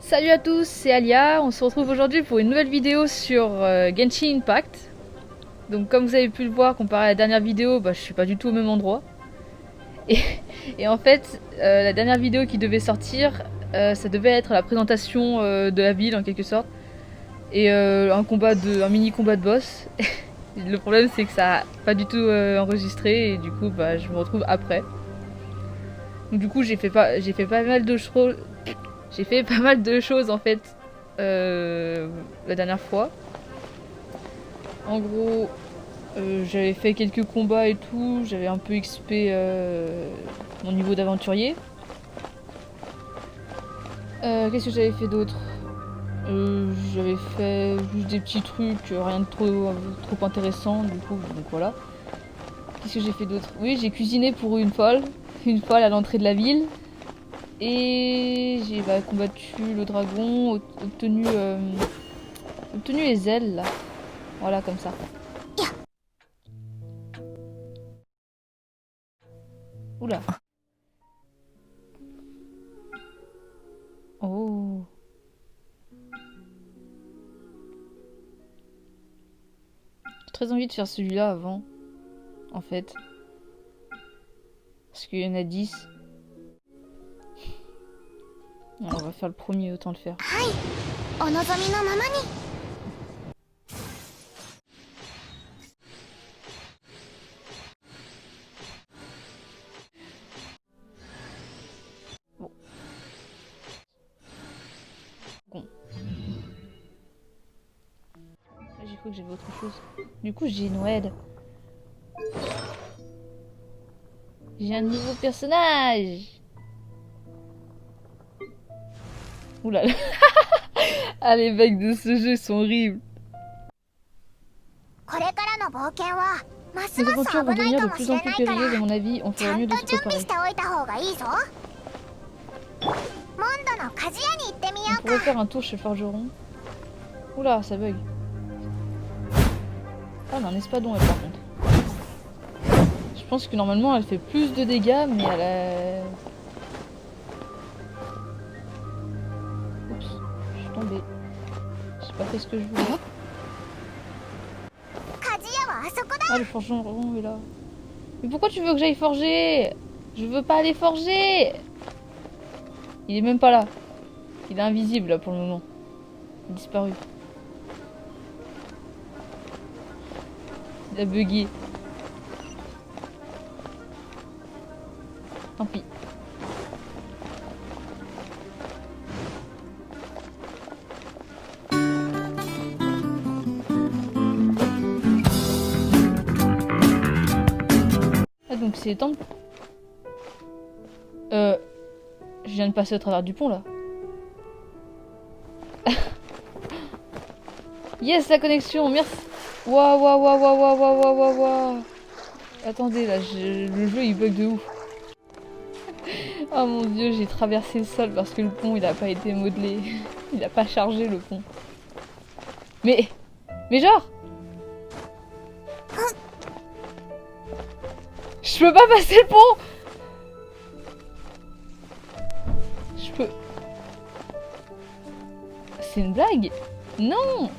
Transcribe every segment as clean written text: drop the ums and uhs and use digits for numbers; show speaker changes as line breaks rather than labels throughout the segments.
Salut à tous, c'est Alia, on se retrouve aujourd'hui pour une nouvelle vidéo sur Genshin Impact. Donc comme vous avez pu le voir comparé à la dernière vidéo, je suis pas du tout au même endroit. Et, et en fait, la dernière vidéo qui devait sortir, ça devait être la présentation de la ville en quelque sorte. Et un mini combat de boss. Le problème c'est que ça a pas du tout enregistré et du coup je me retrouve après. Donc du coup j'ai fait pas mal de choses. J'ai fait pas mal de choses en fait la dernière fois. En gros, j'avais fait quelques combats et tout, j'avais un peu XP mon niveau d'aventurier. Qu'est-ce que j'avais fait d'autre? J'avais fait juste des petits trucs, rien de trop intéressant du coup, donc voilà. Qu'est-ce que j'ai fait d'autre? Oui, j'ai cuisiné pour une folle à l'entrée de la ville. Et j'ai combattu le dragon, obtenu les ailes là. Voilà, comme ça. Oula. Oh. J'ai très envie de faire celui-là avant, en fait. Parce qu'il y en a 10. Alors, on va faire le premier, autant le faire. Bon. Bon. J'ai cru que j'avais autre chose. Du coup, j'ai Noël. J'ai un nouveau personnage. Oula. Ah, les mecs de ce jeu sont horribles. Les aventures vont devenir de plus en plus périlleuses à mon avis, on ferait mieux de se préparer. On pourrait faire un tour chez le forgeron. Oula, ça bug. Ah, mais un espadon elle par contre. Je pense que normalement elle fait plus de dégâts, mais elle a... Oups, je suis tombée. J'ai pas fait ce que je voulais. Ah, le forgeron est là. Mais pourquoi tu veux que j'aille forger? Je veux pas aller forger. Il est même pas là. Il est invisible là pour le moment. Il a disparu. Il a bugué. Tant pis. Ah donc c'est temps. Je viens de passer au travers du pont là. Yes, la connexion, merci. Waouh, waouh, waouh, waouh, waouh, waouh, waouh, waouh, waouh. Attendez, là, le jeu il bug de ouf. Oh mon dieu, j'ai traversé le sol parce que le pont il a pas été modelé. Il a pas chargé le pont. Mais genre je peux pas passer le pont. Je peux... C'est une blague? Non.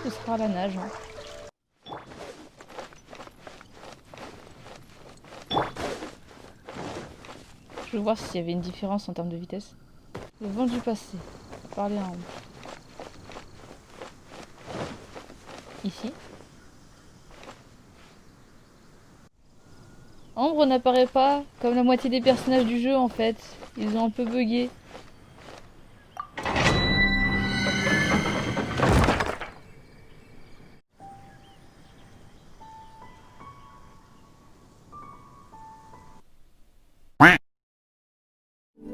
Ce sera la nage. Hein. Je veux voir s'il y avait une différence en termes de vitesse. Le vent du passé. Parler à Ambre. Ici. Ambre n'apparaît pas, comme la moitié des personnages du jeu en fait. Ils ont un peu bugué.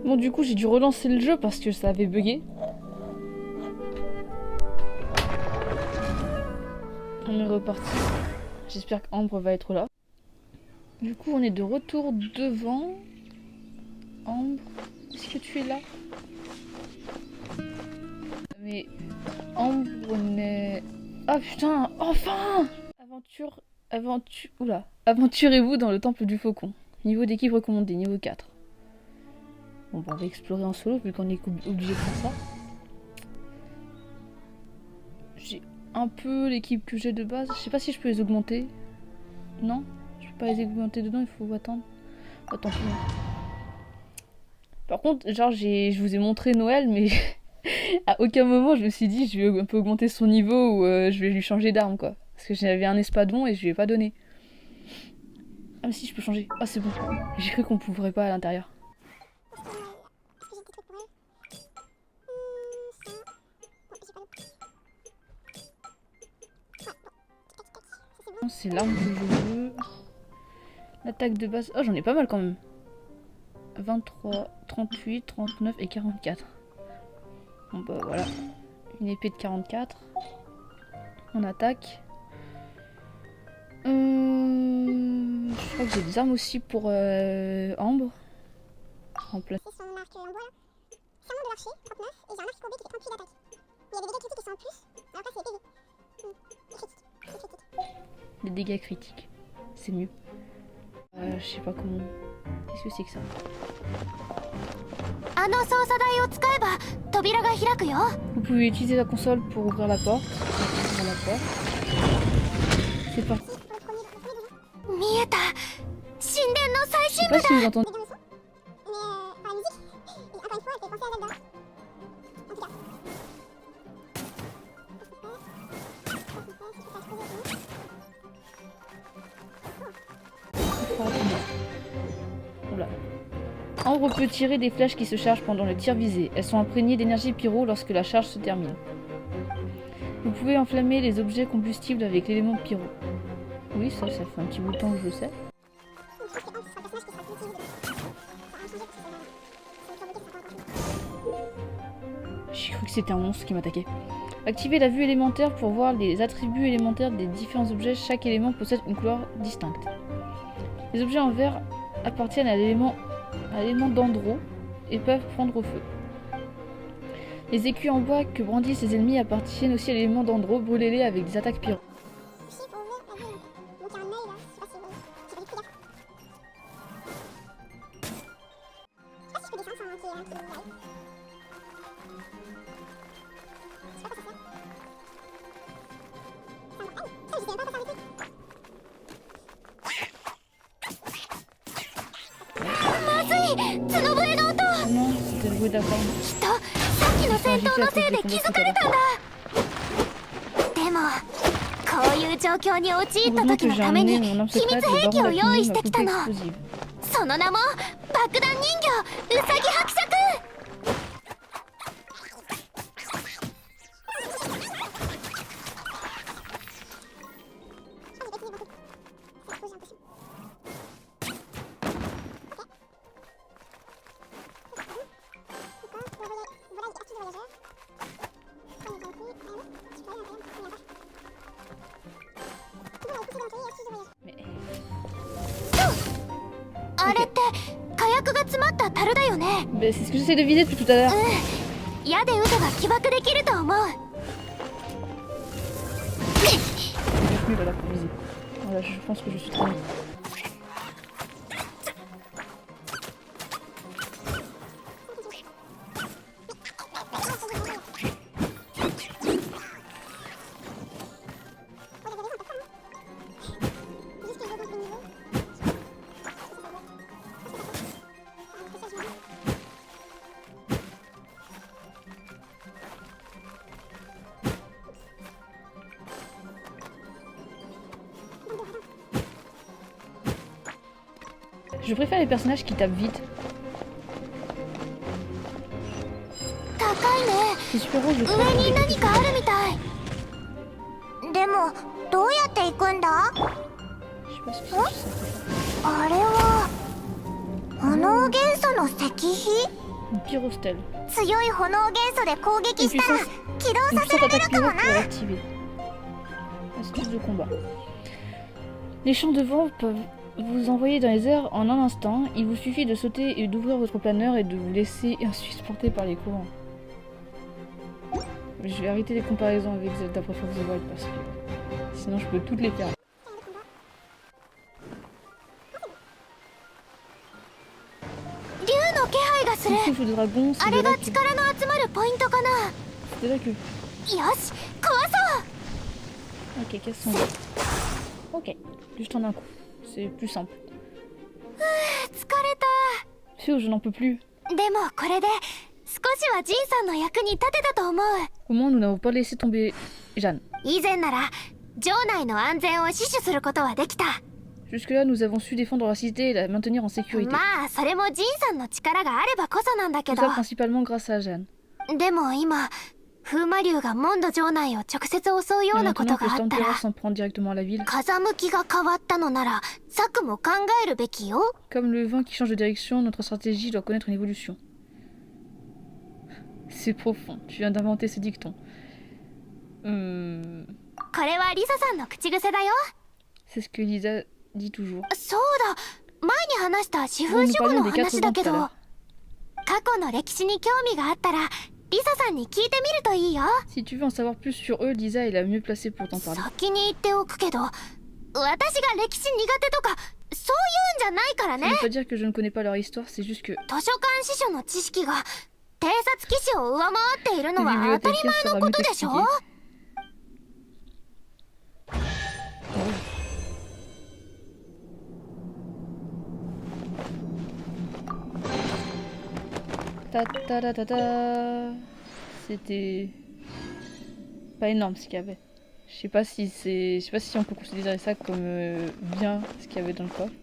Bon du coup j'ai dû relancer le jeu parce que ça avait bugué. On est reparti. J'espère qu'Ambre va être là. Du coup on est de retour devant. Ambre, est-ce que tu es là? Mais Ambre pour une... Ah putain, enfin! Oula. Aventurez-vous dans le temple du faucon. Niveau d'équipe recommandé, niveau 4. Bon bah on va explorer en solo vu qu'on est obligé de faire ça. J'ai un peu l'équipe que j'ai de base. Je sais pas si je peux les augmenter. Non, je peux pas les augmenter dedans, il faut attendre. Attends. Par contre, genre je vous ai montré Noël, mais à aucun moment je me suis dit je vais un peu augmenter son niveau ou je vais lui changer d'arme quoi. Parce que j'avais un espadon et je lui ai pas donné. Ah mais si, je peux changer. Ah c'est bon. J'ai cru qu'on pourrait pas à l'intérieur. C'est l'arme que je veux. L'attaque de base. Oh j'en ai pas mal quand même. 23, 38, 39 et 44. Bon bah voilà. Une épée de 44. On attaque. Je crois que j'ai des armes aussi pour Ambre. Remplacer son arc en bois là. C'est un de l'archer, 39, et j'ai un arc courbé qui fait 38 d'attaque. Il y a des dégâts critiques qui sont en plus, alors après c'est épée. Des dégâts critiques. C'est mieux. Je sais pas comment. Qu'est-ce que c'est que ça? Vous pouvez utiliser la console pour ouvrir la porte. C'est parti. Je sais pas si vous entendez. Oula. Ambre peut tirer des flèches qui se chargent pendant le tir visé. Elles sont imprégnées d'énergie pyro lorsque la charge se termine. Vous pouvez enflammer les objets combustibles avec l'élément pyro. Oui, ça fait un petit bout de temps que je le sais. J'ai cru que c'était un monstre qui m'attaquait. Activez la vue élémentaire pour voir les attributs élémentaires des différents objets. Chaque élément possède une couleur distincte. Les objets en vert appartiennent à l'élément d'Andro et peuvent prendre au feu. Les écus en bois que brandissent les ennemis appartiennent aussi à l'élément d'Andro. Brûlez-les avec des attaques pyro. Non, c'était le bruit de la forme. Heureusement que j'ai amené mon arme secrète, le baron l'a fini, ma poupée explosive. Mais c'est ce que j'essaie de viser depuis tout à l'heure. Je vais là pour viser. Voilà, je pense que je suis trop nul. Je préfère les personnages qui tapent vite. C'est super beau, je crois. Je sais pas ce que c'est. Une pyrostèle. Une puissante attaque pyro pour l'activer. Astuce de combat. Les champs de vent peuvent vous envoyer dans les airs en un instant. Il vous suffit de sauter et d'ouvrir votre planeur et de vous laisser ensuite porter par les courants. Je vais arrêter les comparaisons avec Zelda Breath of the Wild parce que sinon je peux toutes les faire. Le souffle de dragon, c'est de là que... C'est de là que... Ok, casse son dos. Ok, juste en un coup. C'est plus simple. Sûr, je n'en peux plus. Au moins, nous n'avons pas laissé tomber Jeanne. Jusque-là, nous avons su défendre la cité et la maintenir en sécurité. Tout ça principalement grâce à Jeanne. Mais maintenant que Stormterror s'en prend directement à la ville, comme le vent qui change de direction, notre stratégie doit connaître une évolution. C'est profond, tu viens d'inventer ce dicton. C'est ce que Lisa dit toujours. Nous parlions des 4 vents tout à l'heure. Si tu veux en savoir plus sur eux, Lisa est la mieux placée pour t'en parler. Ça ne veut pas dire que je ne connais pas leur histoire, c'est juste que... Le bibliothécaire sera mieux t'expliquer. Ta ta ta ta ta. C'était pas énorme ce qu'il y avait. Je sais pas si on peut considérer ça comme bien ce qu'il y avait dans le coffre.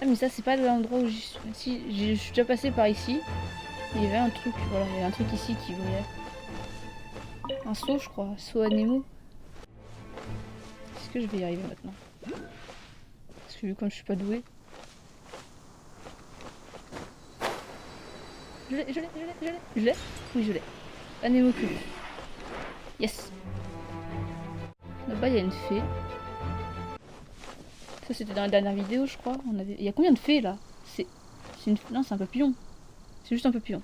Ah mais ça c'est pas l'endroit où je suis déjà passé par ici. Il y avait un truc, voilà, il y avait un truc ici qui brillait. Un seau je crois, seau à Nemo. Est-ce que je vais y arriver maintenant? Parce que vu comme je suis pas douée. Je l'ai. Oui, je l'ai. Anémocule. Yes. Là-bas, il y a une fée. Ça, c'était dans la dernière vidéo, je crois. Il y a combien de fées, là? Non, c'est un papillon. C'est juste un papillon.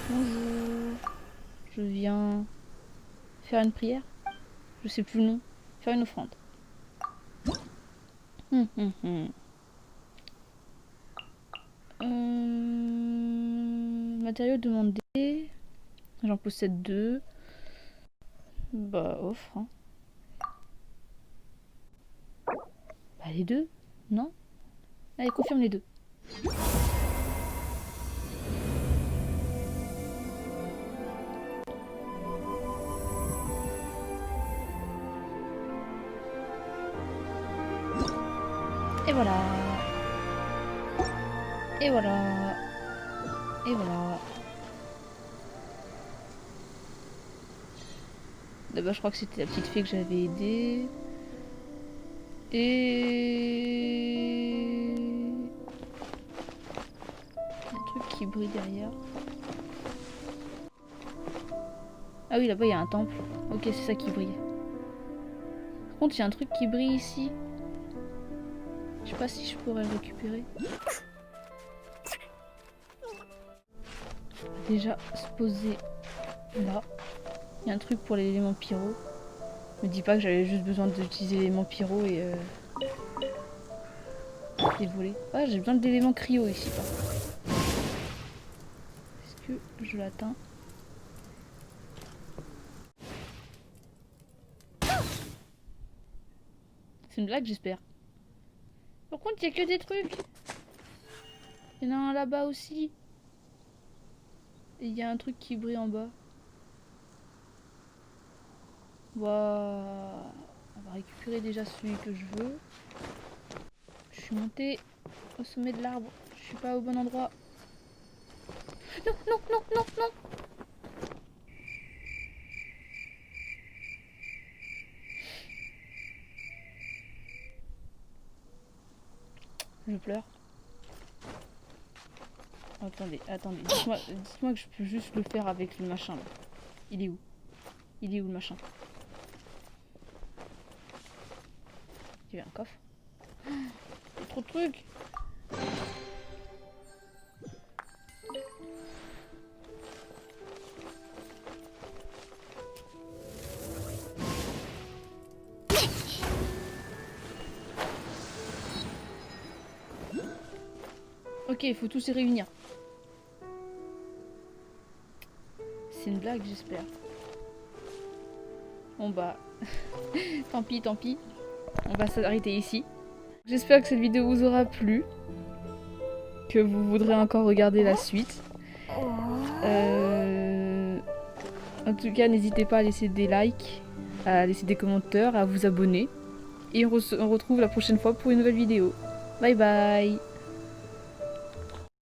Bonjour. Je viens faire une prière. Je sais plus le nom. Faire une offrande. Matériaux demandés. J'en possède 2. Bah, offre. Hein. Bah, les 2. Non? Allez, confirme les 2. Et voilà. Et voilà. Et voilà. D'abord, je crois que c'était la petite fée que j'avais aidée. Et... un truc qui brille derrière. Ah oui, là-bas, il y a un temple. Ok, c'est ça qui brille. Par contre, il y a un truc qui brille ici. Je sais pas si je pourrais le récupérer. Déjà se poser là. Il y a un truc pour l'élément pyro. Me dis pas que j'avais juste besoin d'utiliser l'élément pyro et voler. Ah, j'ai besoin d'éléments cryo ici par contre. Est-ce que je l'atteins? C'est une blague, j'espère. Par contre, il y a que des trucs. Il y en a un là-bas aussi. Et il y a un truc qui brille en bas. Waouh. On va récupérer déjà celui que je veux. Je suis montée au sommet de l'arbre. Je suis pas au bon endroit. Non, non, non, non, non. Je pleure. Attendez. Dites-moi que je peux juste le faire avec le machin là. Il est où? Il est où le machin? Il y a un coffre. Il y a trop de trucs. Ok, il faut tous se réunir. C'est une blague, j'espère. Bon bah, tant pis, tant pis. On va s'arrêter ici. J'espère que cette vidéo vous aura plu. Que vous voudrez encore regarder la suite. En tout cas, n'hésitez pas à laisser des likes, à laisser des commentaires, à vous abonner. Et on retrouve la prochaine fois pour une nouvelle vidéo. Bye bye!